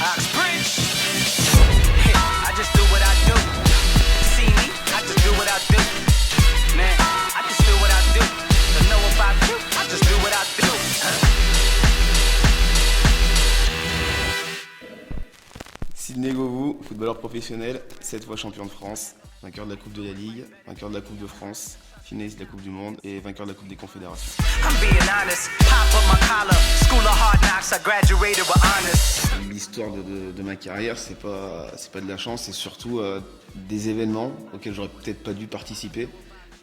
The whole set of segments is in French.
Oxbridge. I just do what I do. See me? I just do what I do. Man, I just do what I do. Don't know about you. I just do what I do. Sidney Govou, footballeur professionnel, 7 fois champion de France, vainqueur de la Coupe de la Ligue, vainqueur de la Coupe de France, finaliste de la Coupe du Monde et vainqueur de la Coupe des Confédérations. L'histoire de ma carrière, c'est pas de la chance, c'est surtout des événements auxquels j'aurais peut-être pas dû participer,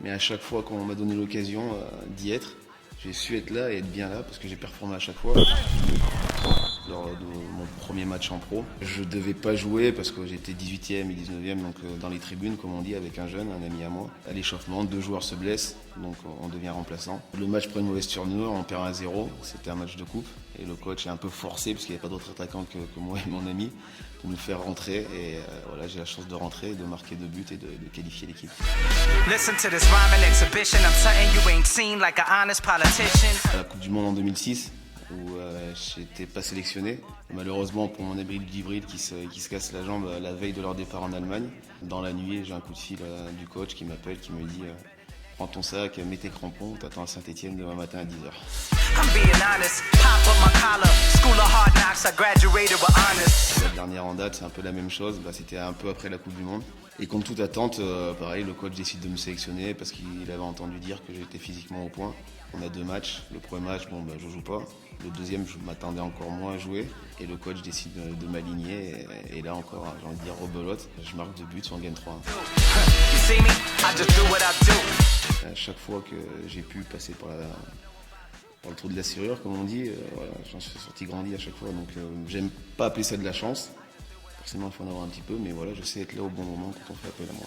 mais à chaque fois qu'on m'a donné l'occasion d'y être, j'ai su être là et être bien là parce que j'ai performé à chaque fois. Lors de mon premier match en pro, je devais pas jouer parce que j'étais 18e et 19e, donc dans les tribunes, comme on dit, avec un jeune, un ami à moi. À l'échauffement, 2 joueurs se blessent, donc on devient remplaçant. Le match prend une mauvaise tournure, on perd 1-0, c'était un match de coupe. Et le coach est un peu forcé, parce qu'il n'y avait pas d'autres attaquants que moi et mon ami, de nous faire rentrer. Et voilà, j'ai la chance de rentrer, de marquer 2 buts et de qualifier l'équipe. À la Coupe du Monde en 2006, où j'étais pas sélectionné. Malheureusement pour mon abri d'hybride qui se casse la jambe la veille de leur départ en Allemagne. Dans la nuit, j'ai un coup de fil du coach qui m'appelle, qui me dit prends ton sac, mets tes crampons, t'attends à Saint-Etienne demain matin à 10h. La dernière en date, c'est un peu la même chose, c'était un peu après la Coupe du Monde. Et contre toute attente, pareil, le coach décide de me sélectionner parce qu'il avait entendu dire que j'étais physiquement au point. On a 2 matchs. Le premier match, je joue pas. Le deuxième, je m'attendais encore moins à jouer. Et le coach décide de m'aligner. Et là encore, j'ai envie de dire rebelote. Je marque 2 buts, on gagne 3-1. À chaque fois que j'ai pu passer par le trou de la serrure, comme on dit, voilà, j'en suis sorti grandi à chaque fois. Donc j'aime pas appeler ça de la chance. Forcément, il faut en avoir un petit peu, mais voilà, je sais être là au bon moment quand on fait appel à moi.